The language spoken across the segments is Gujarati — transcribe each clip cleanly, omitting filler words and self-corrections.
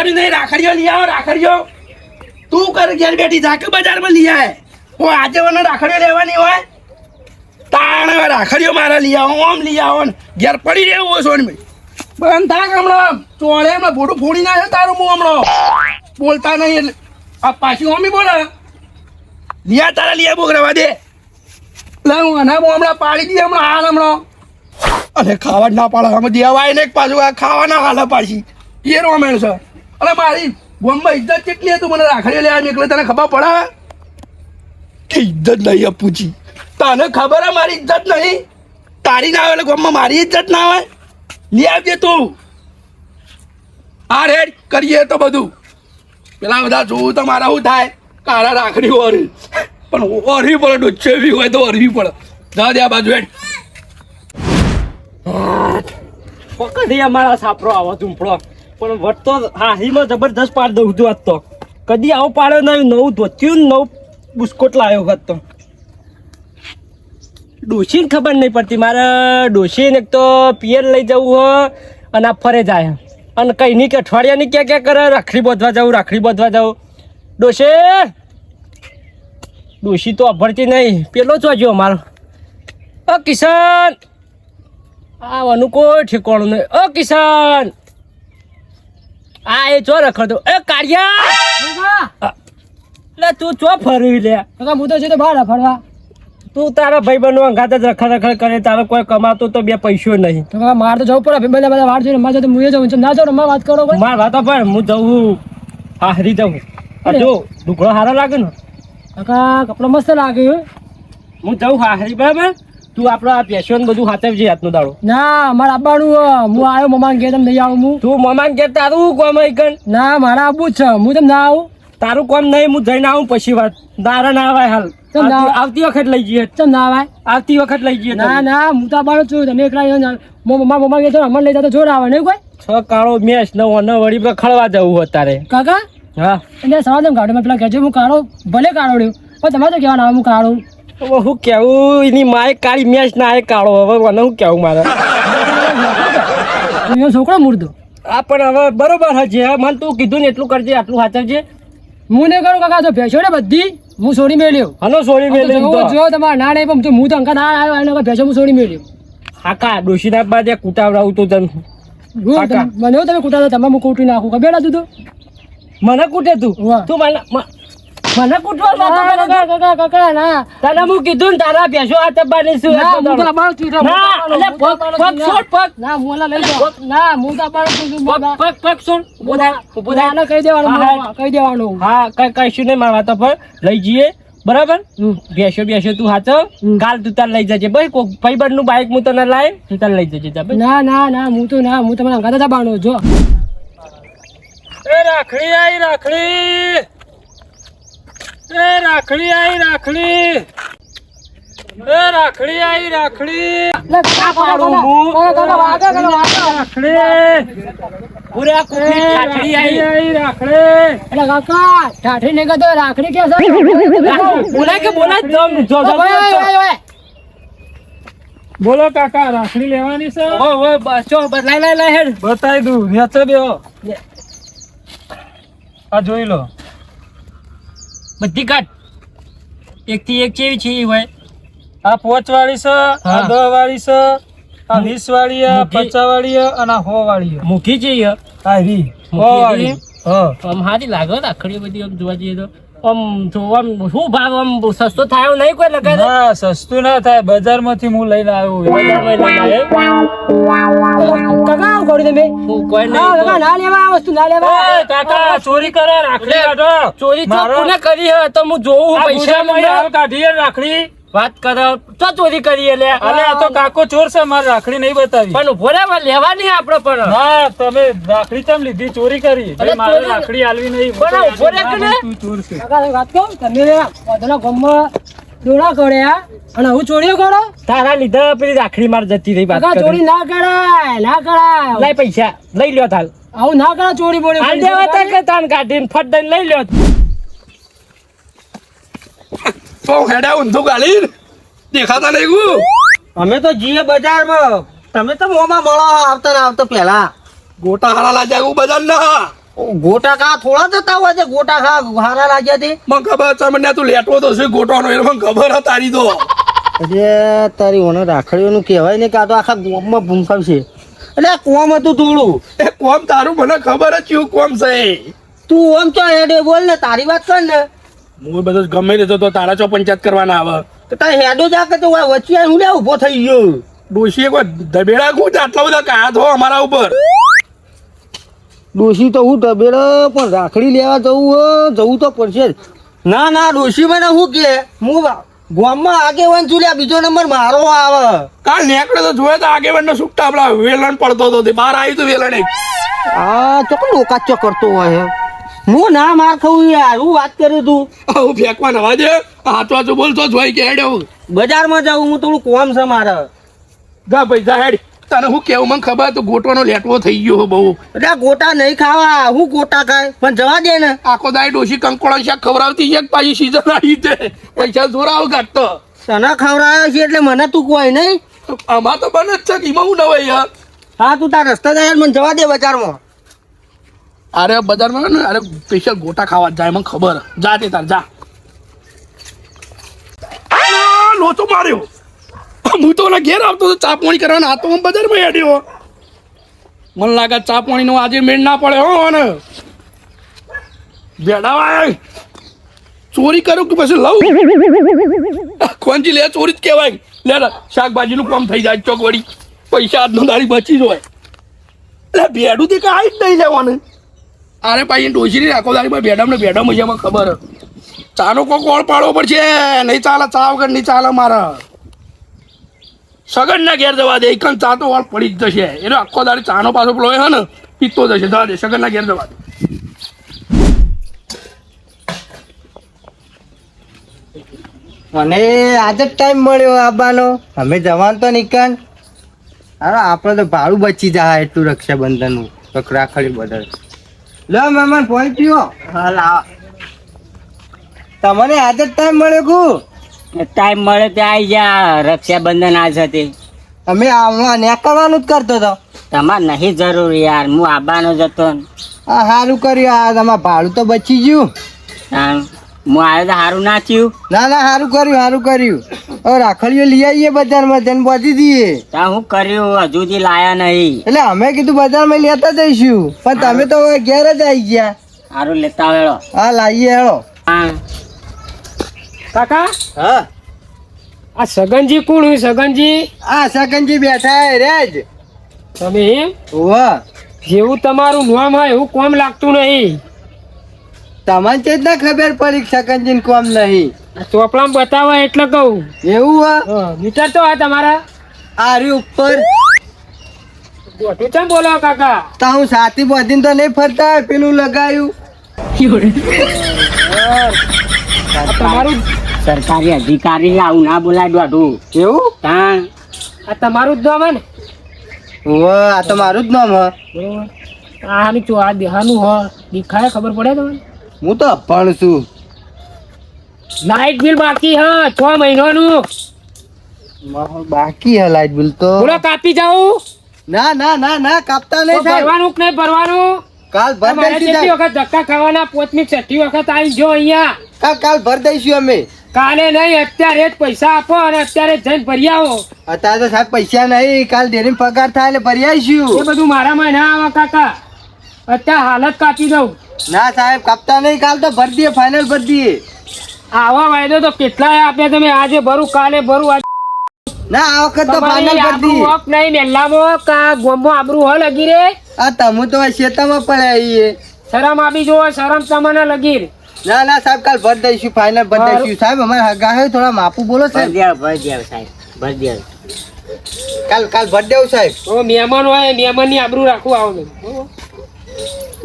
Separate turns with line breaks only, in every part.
કર્યું નહીં. રાખડીઓ લઈ આવો, રાખડીઓ. તું કર ઘેર બેઠી જા કે બજારમાં લઈ આવે. ઓ આજે મને રાખડીઓ લેવાની હોય તાણે રાખડીઓ મારા લઈ આવો, આમ લઈ આવો ને ઘેર પડી રહેવું હોય સોનભાઈ. બંધ થાક હમણાં ચોળે હમણાં ભોડું ફોડી નાખે તારું હું હમણાં બોલતા નહીં એટલે આ પાછી મમ્મી બોલે લિયા તારા લિયા બોગરાવા દે લે હું અને હમણાં પાડી દઈએ હમણાં હાલ હમણાં અરે ખાવા જ ના પાડે આમાં દેવાય ને પાછું આ ખાવા ના હાલે પાછી એ રોમેણ છે. અરે મારી ગોમમાં ઇજ્જત કેટલી હતું મને રાખડી લેવા નીકળે તને ખબર પડે કે ઇજ્જત નહીં અપૂછી તને ખબર હે મારી ઇજ્જત નહીં તારી ના આવે એટલે ગોમમાં મારી ઇજ્જત ના આવે લઈ આવજે તું આ રેડ કરીએ તો બધું પેલા બધા જોવું તો મારા શું થાય કાળા રાખડી ઓરી પણ ઓરવી પડે ડોચેવી હોય તો ઓરવી પડે જા દે આ બાજુ હેડ
કદી અમારા સાપરો આવો ઝૂંપડો પણ વટતો હાહીમાં જબરદસ્ત પાડ દઉં છું આજ તો કદી આવો પાડ્યો નહીં નવું ધોત્યું નવું બુસ્કોટ લાવ્યો હોત તો ડોશીને ખબર નહીં પડતી મારે ડોશીને એક તો પિયર લઈ જવું હોય અને આ ફરે જાય અને કંઈ નહીં કે અઠવાડિયાની ક્યાં કરે રાખડી બાંધવા જાઉં ડોશી તો અભરતી નહીં પેલો જોજો અમારો ઓ કિશન આવવાનું કોઈ ઠેકાણું નહીં ઓ કિશન આ એ ચો રખડતો એ કાળિયા લે તું ચો ફરવી લે
હું તો છે તો બહાર ફરવા
તું તારા ભાઈ બનો અંગાત જ રખડ કરે તારો કોઈ કમાતો તો બે પૈસો નહીં
તો માર તો જવું પડે બધા વાર જોઈને મારે તો હું જવું ના જાઉં મારે વાત કરો
માર વાતો પણ હું જવું હારી જવું જો ઢુકડો સારો લાગે ને
કાકા કપડો મસ્ત લાગે
હું જવું હારી બરાબર તું આપણો આ પેશન બધું હાથવજે હાથનો દાડો
ના મારે આવવાનું હું આવ્યો મમાન ઘેર તમે નહીં આવું હું
તું મમાન ઘેર તારું કોમ કન
ના મારે આવવું જ છે હું તમે ના આવું
તારું કોમ નહીં હું જઈને આવું પછી વાત દારા ના આવાય હાલ આવતી વખત લઈ જઈએ
ચમ ના આવાય
આવતી વખત લઈ જઈએ
ના ના હું તો આવવાનું છું તમે એકલા મમ્મા ઘેર છો અમને લઈ જતો જોર આવે નહીં કોઈ
છ કાળો મેચ ને વળી પર ખળવા જવું હોય તારે
કાકા
હા
એટલે સવાલ એમ ગાડીમાં પેલા કહેજો હું કાળો ભલે કાળો રહ્યો પણ તમારે તો કહેવાનું આવે હું કાળો
હવે હું કેવું એની માએ કાળી મેચ ના એ કાળો હવે મને શું કેવું મારે
છોકરો મૂર્દો
આ પણ હવે બરોબર હજી મને તું કીધું ને એટલું કરજે આટલું સાચવજે
હું નહીં કરું કાકા તો ભેંસો ને બધી હું છોડી મેળ્યો
હલો છોડી મેળ્યો
જો તમારે ના નહીં પણ હું તો અંકા ના આવ્યો એને ભેંસો હું છોડી મેળ્યો
હાકા ડોશી ના બાદ કુટાવડાવું તું તને
મને તમે કુટાડો તમે હું કૂટી નાખું ખબર હતું તો
મને કૂટે તું તું મને કૂટવા
કાકા ના
તને હું કીધું ને તારા ભેંસો આ તબાની શું
ના હું તો બાળ કીધો
ના એટલે પગ છોડ પગ
ના મોલા લઈ જાઓ ના હું તો બાળ કીધું
પગ છોડ
બોલા કહી દેવાનું
હા કઈશું નહીં મારવા તો પણ લઈ જઈએ બરાબર ભેંસો તું હાચો કાલ તું તાર લઈ જજે ભાઈ કોઈ ભાઈબંધ નું બાઈક હું તને લાય તું તાર લઈ જજે
ના ના ના હું તમને અંગાતા દબાણો જો
એ રાખડી આઈ રાખડી એ રાખડી આઈ રાખડી એ રાખડી આઈ રાખડી પૂરા કુકડી રાખડી આઈ રાખડી
એટલે કાકા ઠાઠી ને કહેતો રાખડી કે છે
બોલા દમ જો બોલો કાકા રાખડી લેવાની છે ઓય બસો લાય હેડ બતાવી દઉં નેચર બેહો આ જોઈ લો બધી કાટ એક થી એક કેવી છે હોય આ 5 વાળી છે આ 10 વાળી છે આ 20 વાળી છે 50 વાળી છે અને આ 100 વાળી છે મુખી છે આ રી 100 વાળી આમ હારી લાગે રાખડી બધી આમ જોવા જઈએ તો આમ જોવા શું ભાવ આમ સસ્તો થાય નહીં કોઈ લગાડે ના સસ્તું ના થાય બજારમાંથી હું લઈને આવ્યો
કાકા કોડી તમે
કોઈ નહીં
કાકા ના લેવા આ વસ્તુ ના લેવા
કાકા ચોરી કરે રાખડી કાઢો ચોરી તો કોને કરી હે તો હું જોઉં પૈસા મળ્યા કાઢીએ રાખડી વાત કરો તો ચોરી કરીએ લે અલે આ તો કાકો ચોર છે માર રાખડી નહીં બતાવી પણ ઉભો રે લેવાની આપણે પણ ના તમે રાખડી કેમ લીધી ચોરી કરી મારે રાખડી આલવી નહીં પણ ઉભો રે કે તું ચોર છે
કાકા વાત કહું તમે વધના ગમમાં દોડા કર્યા અને હું ચોરીઓ કરો
તારા લીધા પેલી રાખડી માર જતી રહી વાત
કાકા ચોરી ના કરાય
લઈ પૈસા લઈ લ્યો તાલ
આવું ના કરા ચોરી બોલી
હાલ દેવા તા કે તાન કાઢીને ફટ દઈને લઈ લ્યો
તો હેડા ઊંધું ગાલી દેખાતા નહીં ગુ
અમે તો જીએ બજારમાં તમે તો મોમાં મળો આવતા ને આવતા પહેલા
ગોટા હારા લાગ્યા બજાર ના
ગોટા ખા થોડા જતા હોય છે ગોટા ખા હારા લાગ્યા તે
મને ખબર છે મને તું લેટવો તો છે ગોટવાનો એટલે મને ખબર હતી તારી તો
અરે તારી ઓને રાખડીઓનું કહેવાય ને કે આ તો આખા ગોમમાં ભૂંફાવશે એટલે આ કોમ હતું થોડું
એ કોમ તારું મને ખબર જ કેવું કોમ છે
તું ઓમ ચો હેડે બોલ ને તારી વાત કર ને
હું બધું ગમે તે તો તારા ચો પંચાયત કરવાના આવે
તો તારે હેડો જા કે તો વચ્ચે હું લે ઊભો થઈ ગયો
ડોશીએ કોઈ ધબેડા કું આટલા બધા કાયા થો અમારા ઉપર
ડોશી તો હું તબેડો પણ રાખડી લેવા જવું તો પડશે જ ના ના ડોશી મને શું કે હું ગામમાં આગેવાન છું લ્યા બીજો નંબર મારો આવે
કાલ નેકડે તો જોયે તો આગેવાનનો સુટ્ટા આપણા વેલણ પડતો હતો તે બહાર આવ્યું તું વેલણ એક
આ ચોકન લોકાચો કરતો હોય હું ના માર ખાઉં યાર હું વાત કર્યું તું
હું ફેંકવા નવા દે હાથો હાથો બોલતો જોઈ કે હેડે હું
બજારમાં જાઉં હું થોડું કોમ છે મારે
જા પૈસા હેડ તને હું કેવું મને ખબર તો ગોટવાનો લેટવો થઈ ગયો બહુ
એટલે ગોટા નહીં ખાવા હું ગોટા ખાય પણ જવા દે ને
આખો દાય ડોશી કંકોળા શાક ખવડાવતી છે પાછી સીઝન આવી છે પૈસા જોરાવ કાઢતો
તને ખવડાવ્યો છે એટલે મને તું કોઈ નહીં
આમાં તો બને જ છે કે એમાં હું નવાઈ યાર
હા તું તાર રસ્તા જાય મને જવા દે બજારમાં
અરે બજારમાં ને અરે સ્પેશિયલ ગોટા ખાવા જાય મને ખબર જા તે તાર જા લોચો માર્યો હું તો ઓલા ઘેર આવતો હતો ચા પાણી કરવાના આ તો હું બજારમાં હેડ્યો મને લાગે ચા પાણીનો આજે મેળ ના પડે હો ને ભેડાવા ચોરી કરું કે પછી લઉં કોણજી લે ચોરી જ કહેવાય લે શાકભાજીનું કામ થઈ જાય ચોક વળી પૈસા આજનો દાડી બચી જ હોય એટલે ભેડું તે કાંઈ જ નહીં લેવાનું અરે ભાઈ ડોશીની આખો દાડીમાં ભેડામાં છે મને ખબર ચાનો કોઈ કોળ પાડવો પડશે નહીં ચાલે ચા વગર નહીં ચાલે મારા સગનના ઘેર જવા દે એકન ચા તો વાળ પડી જ જશે એનો આખો દાડી ચાનો પાછો પેલો હે ને પીતો જશે જવા દે સગનના ઘેર જવા દે
મને આજે જ ટાઈમ મળ્યો આવવાનો અમે જવાનું તો નીકળ અરે આપણે તો ભાડું બચી જાય એટલું રક્ષાબંધનનું રાખડી બદલ લો મહેમાન ફોન પીવો હા લાવ તમને આજે જ ટાઈમ મળ્યો કુ
ટાઈમ મળે તો આવી જા રક્ષાબંધન આ છે
અમે આવવા નીકળવાનું જ કરતો હતો
તમારે નહીં જરૂર યાર હું આબાનો જ હતો
હા સારું કર્યું આ તમારે ભાડું તો બચી ગયું
હું આવ્યો તો સારું ના થયું
ના ના સારું કર્યું હવે રાખડીઓ લઈ આવીએ બજારમાં જઈને પહોંચી દઈએ
ત્યાં હું કર્યું હજુ સુધી લાયા નહીં
એટલે અમે કીધું બજારમાં લેતા જઈશું પણ તમે તો હવે ઘેર જ આવી ગયા
સારું લેતા આવેલો
હા લાવીએ હેળો
હા
કાકા
હા
આ સગનજી કોણ હોય સગનજી
આ સગનજી બેઠા હે રેજ
તમે એમ
વાહ
જેવું તમારું નામ હોય એવું કોમ લાગતું નહીં
તમને જ ના ખબર પડી સગનજી ને કોમ નહીં
આ ચોપડામાં બતાવો એટલે કહું
એવું હા
મીટર તો આ તમારા
આરી ઉપર
મોટું ચમ બોલો કાકા
તો હું સાથી બધીને તો નહીં ફરતા પેલું લગાયું
આ તમારું
સરકારી અધિકારી આવું ના બોલાય દોઢું
એવું
હા
આ તમારું જ નામ હે ને
વાહ આ તો મારું જ નામ હ
બરોબર આનું ચો આ દેહાનું હ દેખાય ખબર પડે તમને
હું તો અભણ છું
લાઇટ બિલ બાકી હ 6 મહિનાનું
બાકી હે લાઈટ બિલ તો
બોલો કાપી જાઉં
ના ના ના ના કાપતા નહીં સાહેબ
ભરવાનું કે નહીં ભરવાનું
કાલ ભર
મારે
દઈશું
કેટલી
સાહેબ.
વખત ધક્કા ખાવાના 5મી 6ઠી વખત આવી જો અહીંયા
કાલ ભર દઈશું અમે
કાલે નહીં અત્યારે જ પૈસા આપો અને અત્યારે જ જઈને ભરી આવો
અત્યારે તો સાહેબ પૈસા નહીં કાલ ડેરી પગાર થાય એટલે ભરી
એ
આવીશું
બધું મારામાં ના આવે કાકા અત્યારે હાલત કાપી દઉં
ના સાહેબ કાપતા નહીં કાલ તો ભરી દઈએ ફાઇનલ ભરી દઈએ
આવા વાયદો તો કેટલાય આપ્યા તમે આજે ભરું કાલે ભરું આજે
ના આ વખત તો
તમારી
ફાઇનલ ભરી
આબરૂ
દઈએ
હક નહીં મેલ્લામાં કા ગોમમાં આબરૂ હ લગી રે
આ તમે તો શેતામાં પડ્યા છીએ
શરમ આપી જો શરમ તમને લગી રે
ના ના સાહેબ કાલ ભરી દઈશું ફાઇનલ ભરી દઈશું સાહેબ અમારે હગા હે થોડા માપું બોલો સાહેબ કાલ ભરી દેવું સાહેબ
તો મહેમાન હોય મહેમાનની આબરૂ રાખવું આવો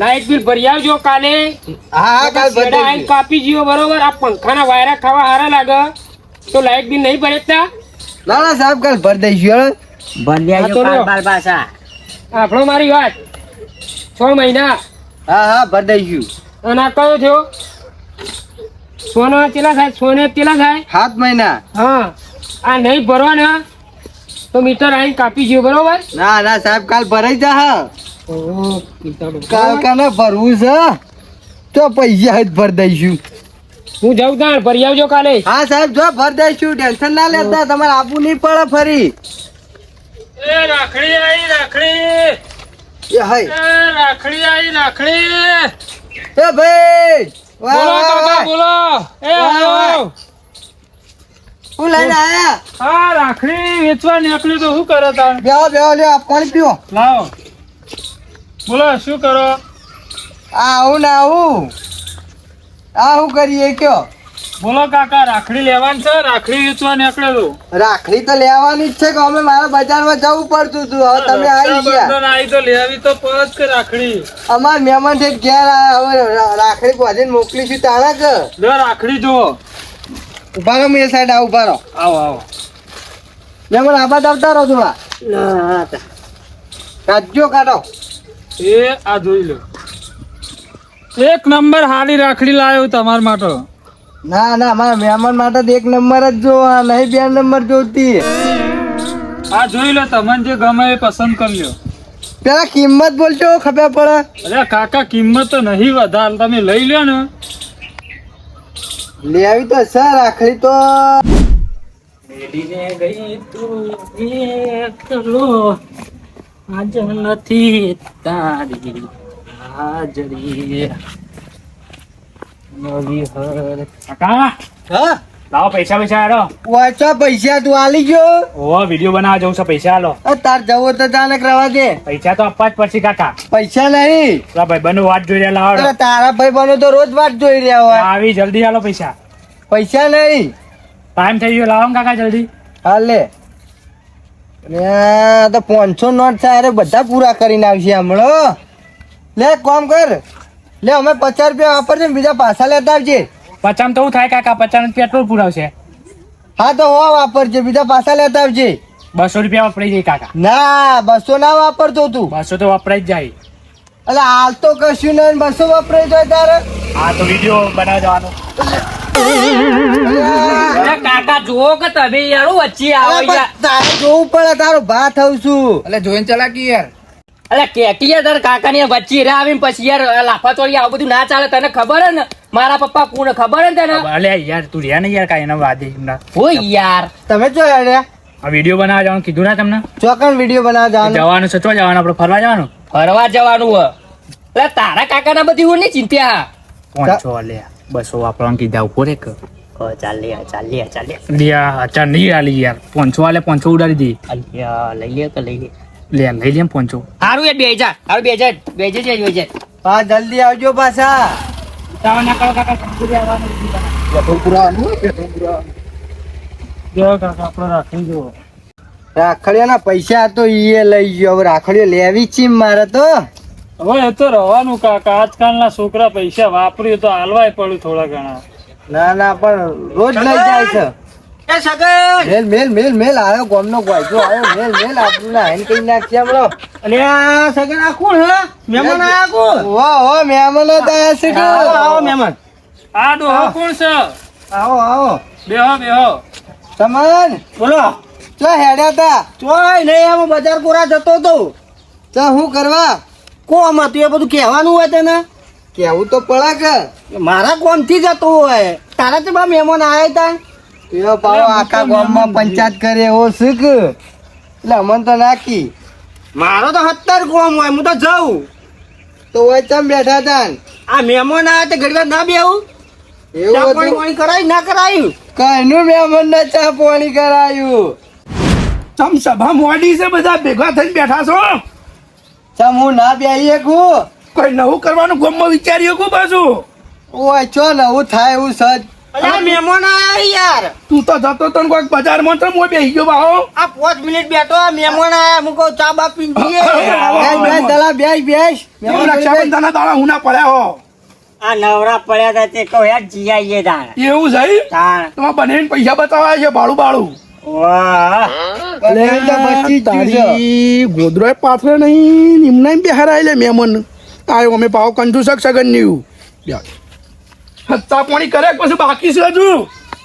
લાઇટ બિલ ભરી આવજો કાલે
હા હા કાલ ભરી
છેડા આઈને
દઈશું
કાપી જીઓ બરોબર આ પંખાના વાયરા ખાવા હારા લાગે તો લાઇટ બિલ નહીં ભરેતા
ના ના સાહેબ કાલ ભરી દઈશું હેડો.
આપણો મારી વાત 6 મહિના
હા હા ભરી દઈશું
અને આ કયો થયો સોનો કેટલા થાય સોને કેટલા થાય
7 મહિના
હા આ નહીં ભરવાના તો મીટર આઈને કાપી જીઓ બરોબર
ના ના સાહેબ કાલ ભરાઈ જા હા કાકાને ભરવું છે તો પૈસા જ ભર દઈશું.
હું જાઉં તાર ભરી આવજો કાલે.
હા સાહેબ, જો ભર દઈશું, ટેન્શન ના લેતા, તમારે આપવું નહીં પડે ફરી.
એ રાખડી આવી રાખડી.
એ હાય
એ રાખડી આવી રાખડી.
એ ભાઈ, વાહ,
બોલો
વાહ,
કાકા
વાહ.
બોલો. એ
વાહ,
આવો.
હું લઈને આયા?
હા રાખડી વેચવા નીકળ્યું તો શું કરો તાણ?
બેહો બેહો, લ્યો પાણી પીવો.
લાવો. બોલો શું કરો?
આવું ને આવું, આવું કરીએ કયો?
બોલો કાકા રાખડી લેવાની છે, રાખડી વેચવા નીકળ્યો તો.
રાખડી તો લેવાની જ છે કે અમે મારા બજારમાં જવું પડતું હતું, હવે તમે આવી ગયા.
રક્ષાબંધન આવી તો લેવી તો પડે જ કે રાખડી.
અમાર મહેમાન છે ઘેર આયા, હવે રાખડી પહોંચીને મોકલીશું તાણા કે.
લો રાખડી જુઓ.
ઉભા રહો, મેં સાઈડ આવું, ઉભા રહો.
આવો આવો.
મહેમાન આબાદ આવતા રહો થોડા. કાઢજો કાઢો.
એ આ જોઈ લો. એક નંબર હારી રાખડી લાવ્યો તમારા માટે.
ના ના, મારા મહેમાન માટે તો એક નંબર જ જોવા, નહીં બે નંબર જોતી.
આ જોઈ લો, તમને જે ગમે એ પસંદ કરી લો.
પેલા કિંમત બોલજો, ખબર પડે.
અરે કાકા કિંમત તો નહીં વધારે, તમે લઈ લો ને.
લેવી તો છે રાખડી તો.
મેડીને ગઈ તું એકલો, આજ નથી તારી હાજરી. નવી હર કાકા
હા,
લાવો પૈસા પૈસા આલો.
ઓછા પૈસા તું આલી ગયો.
ઓ વિડીયો બનાવવા જવું છે, પૈસા આલો.
તાર જવો તો જાને રવા દે.
પૈસા તો આપવા જ પડશે કાકા.
પૈસા નહીં.
પેલા ભાઈ બનો વાત જોઈ રહ્યા લાવો.
અરે તારા ભાઈ બનો તો રોજ વાત જોઈ રહ્યા હોય.
આવી જલ્દી આલો પૈસા.
પૈસા નહીં.
ટાઈમ થઈ ગયો, લાવો ને કાકા જલ્દી.
હા લે. તો 500 નોટ છે, અરે બધા પૂરા કરીને આવશે હમણાં. લે કોમ કર, લે અમે 50 રૂપિયા વાપરશે, બીજા પાછા લેતા આવજે.
50 તો શું થાય કાકા, 50 પેટ્રોલ પુરાવશે.
હા તો હો વાપરજે, બીજા પાછા લેતા આવજે.
200 રૂપિયા વપરાઈ જાય કાકા.
ના 200 ના વાપરતો તું.
200 તો વપરાઈ જ જાય.
એટલે હાલ તો કશું નહીં, 200 વપરાય જાય તારે.
હા તો વિડીયો બનાવવા જવાનો. કાકા જુઓ કે તમે યાર વચ્ચે
અરે પણ તારે જોવું પડે, તારો ભા થઉં છું.
એટલે જોઈને ચલાકી યાર.
અલે કેટી યાર તાર કાકા ની વચ્ચે રે આવીને પછી યાર લાફા ચોળી આવું બધું ના ચાલે. તને ખબર હે ને મારા પપ્પા કોણ, ખબર હે ને તને?
અલે યાર તું રહ્યા ને યાર, કાંઈ એના વાદે હમણાં.
ઓય યાર
તમે જો હેડ્યા
આ વિડીયો બનાવવા જવાનું કીધું ના તમને?
ચોકન વિડીયો બનાવવા જવાનું.
જવાનું સચવા જવાનું, આપણે ફરવા જવાનું.
ફરવા જવાનું હે. એટલે તારા કાકા ના બધી હું નહીં ચિંતા.
500 લે 200 વાપરવાનું કીધા ઉપર એક.
ચાલ લે
લ્યા અચાર નહીં આલી યાર. 500 આલે 500 ઉડાડી દી.
અલ્યા લઈ લે કે લઈ લે.
લે લઈ લે 500.
હારું યાર 2000 હારું 2000
હા જલ્દી આવજો પાછા.
જવા ના કરો કાકા, સમજી આવવાનું.
પેટ્રોલ પુરાવાનું હોય, પેટ્રોલ પુરાવાનું.
જો કાકા આપણે રાખી જો.
રાખડીઓના પૈસા તો ઈએ લઈ ગયો, હવે રાખડીઓ લેવી છે મારે તો.
હવે એ તો રહેવાનું કાકા, આજકાલના છોકરા પૈસા વાપર્યું તો હાલવાય પડ્યું થોડા ઘણા.
ના ના પણ રોજ લઈ જાય છે.
એ સગન
મેલ આવ્યો, ગોમનો ગોયજો આવ્યો, મેલ આપણું ના હેન કઈ નાખશે હમણાં.
અલ્યા સગન આ કોણ હે? મહેમાન આયા કોણ?
વાહ મહેમાન જ આયા છે કે.
આવો મહેમાન.
આ ડોહો કોણ છે?
આવો
બેહો.
સમાન
બોલો.
ચો હેડ્યા તા.
ચોય નહીં આમ બજાર કોરા જતો તો.
ચો હું કરવા
કોમ હતું એ બધું કહેવાનું હોય તને?
કેવું તો પડે કે.
મારા કોમ થી જતો હોય. તારા તો બા મહેમાન આયા તા.
એવો પાવો આખા ગામમાં પંચાયત કરે એવો શીખ. એટલે અમન તો નાખી.
મારો તો 70 કોમ હોય, હું તો જાઉં.
તો હોય ચમ બેઠા તા.
આ મહેમાન આયા તે ઘડીવાર ના બેહું?
એવું
ચા
હતું.
પાણી કરાયું ના કરાયું?
કઈનું મહેમાન ના ચા પાણી કરાયું.
ચમ સભા મોડી છે, બધા ભેગા થઈને બેઠા છો.
ચમ હું ના બેહીએ કું.
કોઈ નવું કરવાનું ગમમાં વિચાર્યું કો પાછું.
ઓય ચો નવું થાય એવું સજ.
અલ્યા મહેમાન આયા યાર.
તું તો જતો તો ને કોઈક બજારમાં તો મોય બેહી ગયો બાહો.
આ 5 મિનિટ બેઠો, આ મહેમાન આયા. હું કહું ચા બા પીને જઈએ.
બેસ દલા બેસ.
એવું રક્ષાબંધનના દાડા હું ના પડ્યા હો.
આ નવરા પડ્યા હતા તે કહો યાર જીઆઈએ તાણ.
એવું છે?
તાણ.
તમારે બનેવીને પૈસા બતાવ્યા છે બાળું.
વાહ.
અરે તો બચી જ ગયું છે.
તારી ગોદરો પાથરે નહીં, નિમના બેહારાય લે મહેમાન. આયો અમે પાવ કંજુસક સગન નીવું. હત્તા પાણી કરે કે પછી બાકી છે હજુ?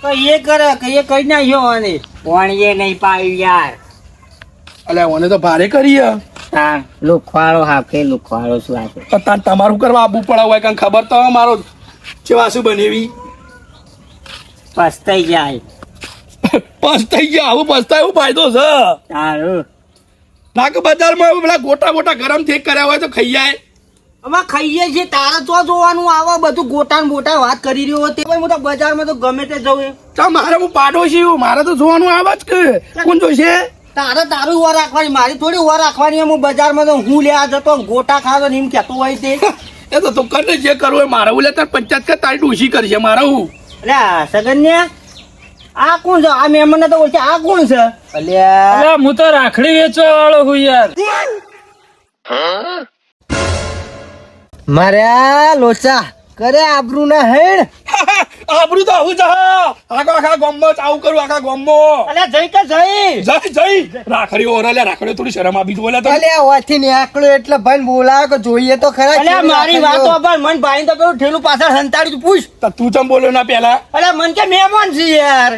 તો એ કરે કે એ કઈ નાખ્યો અને પાણી એ નહીં પાયું યાર.
અલ્યા ઓને તો ભારે કરીએ.
લુખવાળો હાકે લુખવાળો શું હાકે
તો તમારું કરવા આવવું પડે હોય કંઈ ખબર તો હોય મારો ચેવા શું બનેવી
પસ્તાઈ જાય
પસ્તાઈ ગયા આવું પસ્તાય એવું ફાયદો છે
તારું
નાક બજારમાં પેલા ગોટા ગોટા ગરમ થઈ કર્યા હોય તો ખાઈ જાય
અમે ખાઈએ છીએ તારે તો જોવાનું આવે બધું ગોટા ને બોટા વાત કરી રહ્યો તે હું તો બજારમાં તો ગમે તે જવું
ચા મારે હું પાડોશી છું મારે તો જોવાનું આવે જ કે કોણ જોશે
તારે તારું ઉભા રાખવાની મારી થોડી ઉભા રાખવાની હું બજારમાં તો હું લેવા જતો ગોટા ખાતો ને એમ કહેતો હોય તે
એ તો તું કર જે કરવું હોય મારે હું તાર પંચાયત કર તારી ડોશી કરશે મારે હું
એટલે સગન્યા આ કોણ છે આ મહેમાન તો બોલશે આ કોણ છે અલ્યા
અરે હું તો રાખડી વેચવા વાળો હું યાર
માર્યા લોચા કરે આબરૂ ના હેડ
આબરું તો આવું જા આખા ગામમાં આવું કરું આખા ગામમાં
અલ્યા જઈ કે જઈ
જઈ રાખડી ઓરે લે રાખડી થોડી શરમ આપી દો તો
અલ્યા વાથી નીકળ્યો એટલે ભાઈ બોલાવે કે જોઈએ તો ખરા અલ્યા મારી વાતો પર મન ભાઈ તો પેલું ઠેલું પાછળ હંતાડી તું પૂછ
તો તું ચમ બોલ્યો ના પેલા
અલ્યા મન કે મહેમાન છે યાર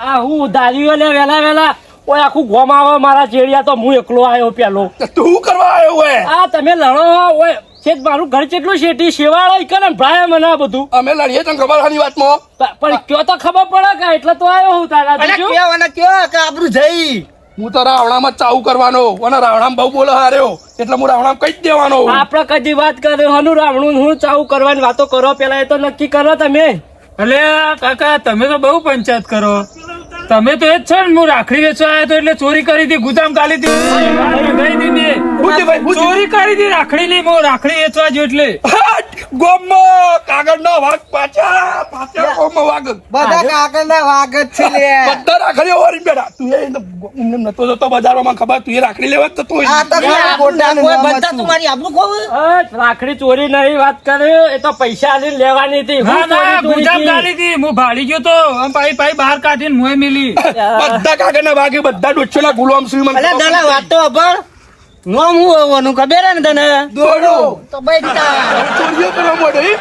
આ હું દાદીઓ લે વેલા ઓય આખું ગોમ આવે મારા ચેડિયા તો હું એકલો આવ્યો પેલો
તો તું કરવા આવ્યો હોય
આ તમે લડો ઓય શેઠ મારું ઘર કેટલું શેઠી સેવાળો ઈકન ભરાય મને આ બધું
અમે લડીએ તને ખબર હાની વાતમાં
પણ કયો તો ખબર પડે કે એટલે તો આવ્યો હું તારા
અલ્યા કેવો અને કેવો કે આબરૂ જઈ
હું તો રાવણામાં ચાવું કરવાનો અને રાવણામાં બહુ બોલો હાર્યો એટલે હું રાવણામાં કહી જ દેવાનો
આપડે કદી વાત કરે હનું રાવણું હું ચાવું કરવાની વાતો કરો પેલા એ તો નક્કી કરો તમે એટલે કાકા તમે તો બહુ પંચાયત કરો તમે તો એ જ છો ને હું રાખડી વેચવા આવ્યો તો એટલે ચોરી કરી હતી ગુદામ ગાલી હતી ચોરી કરી હતી રાખડી ની હું રાખડી વેચવા જો એટલે
ગોમમાં કાગળના વાઘ પાછા ગોમમાં વાઘ
બધા કાકરના વાગ જ છે લે
બધા રાખડી ઓરી બેઠા તું એ એમને નતો જતો બજારમાં ખબર તું એ રાખડી લેવા જ જતો
આ તો ગોટાનું
કોઈ
નામ
બધા
હતું.
તમારી આબરૂ ખોવ
રાખડી ચોરી નહીં વાત કરે એ તો પૈસા આલીને લેવાની હતી ગુદામ ગાલી હતી હું ભાડી ગયો તો પાઈ બહાર કાઢીને મોય મેલી
બધા કાગળના વાઘે બધા ડોચેલા ગુલામ સુઈ મને
અલ્યા દાલા વાત તો અભણ નોમ હું હોવાનું ખબર હે ને તને
દોડો
તો બેટા
ચોરીઓ કરવા મળે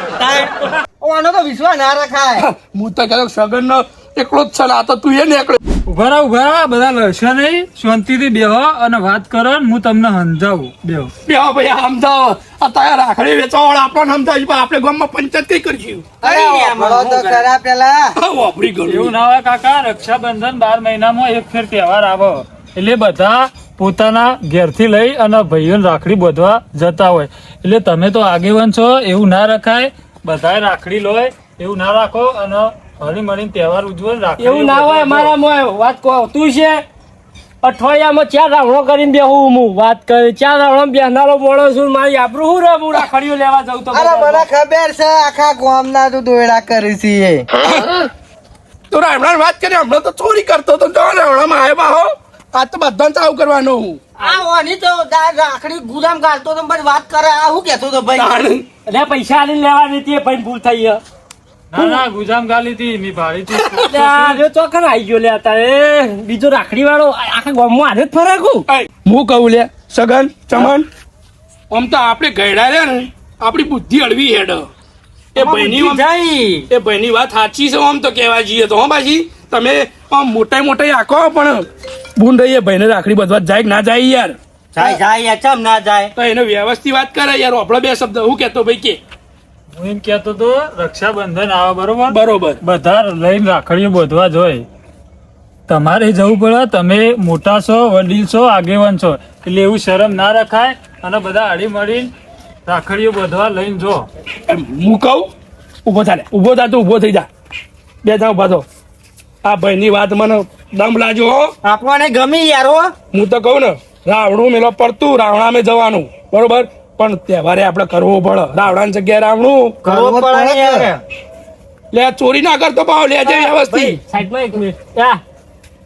ઓનો તો વિશ્વાસ ના રખાય
હું તો કહેતો સગનનો એકલો જ છે ને આ તો તું એ નીકળ્યો
ઉભા રહો બધા લડશો નહીં શાંતિથી બેહો અને વાત કરો ને હું તમને સમજાવું બેહો
બે ભાઈ સમજાવો આ તારા રાખડી વેચવાવાળા આપણને સમજાવી પણ આપણે ગામમાં પંચાયત કઈ કરશું
અરે વાપરો તો ખરા પેલા
હા વાપરી ગયું
એવું ના હોય કાકા રક્ષાબંધન 12 મહિનામાં એક ફેર તહેવાર આવો એટલે બધા પોતાના ઘેરથી લઈ અને ભાઈઓને રાખડી બાંધવા જતા હોય એટલે તમે તો આગેવાન છો એવું ના રખાય બધાએ રાખડી લોય એવું ના રાખો અને હળી મળીને તહેવાર ઉજવો એવું ના હોય મારા વાત કહો તું છે અઠવાડિયામાં 4 રાવણો કરીને બેહું હું વાત કરી 4 રાવણો બેહનારો મોડો છું મારી આબરૂ હું રમું રાખડીઓ લેવા જાઉં તો
અરે મને ખબર છે આખા ગામના તું દોયડા કરી છે
તો રાવણા વાત કરી હમણાં તો ચોરી કરતો તો રાવણામાં આવ્યો બાહો આ તો બધાને ચાવ કરવાનું
આ ઓની તો રાખડી ગુદામ ગાલતો તો પણ વાત કરે આ હું કેતો તો ભાઈ
એટલે પૈસા આલીને લેવાની હતી ભાઈ ભૂલ થઈ ના ના ગુજામ ગાલી હતી મી ભાડી હતી ચોકન આવી ગયો લે તારે બીજો રાખડી વાળો આખા ગામમાં આને જ ફરાકું
હું કહું લે સગન ચમન આમ તો આપણે ગયડા રે ને આપણી બુદ્ધિ હળવી હેડ એ ભાઈની વાત સાચી છે આમ તો કહેવા જઈએ તો હો બાજી તમે આમ મોટા મોટા આખો પણ બુન રહીએ ભાઈને રાખડી બધવા જાય કે ના જાય યાર
જાય ચમ ના જાય
તો એને વ્યવસ્થિત વાત કરે યાર આપણો બે શબ્દ હું કેતો ભાઈ કે
હું એમ કેતો તો રક્ષાબંધન આવે બરોબર
બરોબર
બધા લઈને રાખડીઓ બાંધવા જોઈએ તમારે જવું પડે તમે મોટા છો વડીલ છો આગેવાન છો એટલે એવું શરમ ના રખાય અને બધા હળી મળીને રાખડીઓ બાંધવા લઈને જો
હું કહું ઉભો થા તો ઉભો થઈ જા બે જા ઉભા થો આ ભાઈની વાત મને દમ લાજો હો
આપણને ગમી યાર હો
હું તો કહું ને રાવણું મેલો પડતું રાવણામે જવાનું બરોબર પણ તહેવારે આપણે કરવો પડે રાવણાની જગ્યાએ રાવણું
કરવો પડે યાર
લે ચોરી ના કરતો પાવ લે જે વ્યવસ્થિત
સાઈડમાં એક મિનિટ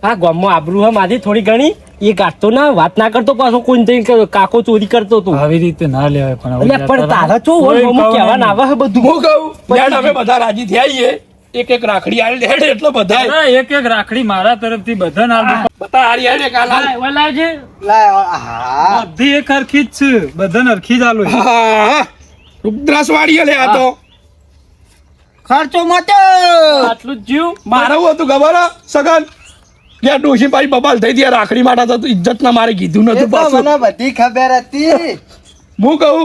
આ ગામમાં આબરૂ હા મારી થોડી ઘણી એ કાઢતો ના વાત ના કરતો પાછો કોઈ કાકો ચોરી કરતો હતો આવી રીતે ના લેવાય પણ તારા ચો કહેવા ના આવે બધું
હું કહું યાર અમે બધા રાજી થયા છીએ એક રાખડી આલી હેડ એટલે બધા
એક રાખડી મારા તરફથી બધા ના
બતા હારી હેડ એક આલા
બધી એક હરખી જ છે બધા હરખી જ આલો
રુદ્રાસ વાળી લે આ તો
ખર્ચો મત
આટલું જ જીવ
મારું હતું ખબર હે, સગન યાર ડોશી ભાઈ બબાલ થઈ ગયા રાખડી માટે તો ઇજ્જત ના મારે કીધું
એ
નતું
તો
પાછું
મને બધી ખબર હતી.
હું કહું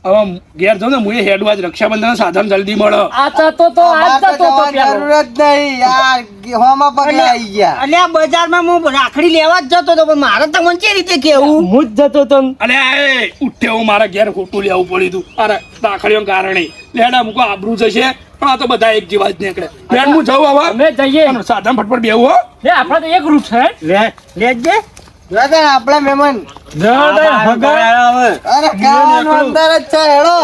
હવે ઘેર જાઉં ને હું હેડવા જ રક્ષાબંધન સાધન જલ્દી મળે
આ જતો તો આજ
અમારે તો
જતો તો
જવાની
પેલો.
જરૂર જ નહીં યાર હોમાં પગે આવી ગયા.
અલ્યા બજારમાં હું રાખડી લેવા જ જતો હતો પણ મારે તમને કેવી રીતે કેવું
હું જ જતો તો
અને એ ઉઠે હું મારા ઘેર ખોટું લેવું પડ્યું હતું અરે રાખડીઓ કારણે લેડા મૂકો આબરૂ જશે પણ આ તો બધા એક જેવા જ નીકળે બેન હું જાઉં હવે
અમે જઈએ
અને સાધન ફટફટ બેવું હો
લે આપણે તો એક રૂટ છે
લેજે
જોયા તા ને આપણા મહેમાન
ભગા
અરે કાન અંદર જ છે હેડો.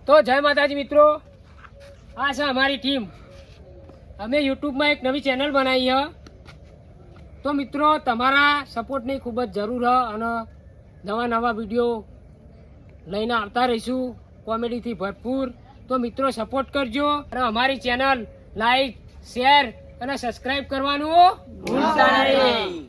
તો જય માતાજી મિત્રો, આ છે અમારી ટીમ. અમે યુટ્યુબમાં એક નવી ચેનલ બનાવી છે. તો મિત્રો તમારા સપોર્ટની ખૂબ જ જરૂર છે અને નવા નવા વિડીયો લઈને આવતા રહીશું કોમેડીથી ભરપૂર. તો મિત્રો સપોર્ટ કરજો અને અમારી ચેનલ લાઈક શેર અને સબસ્ક્રાઈબ કરવાનું ભૂલતા નહીં.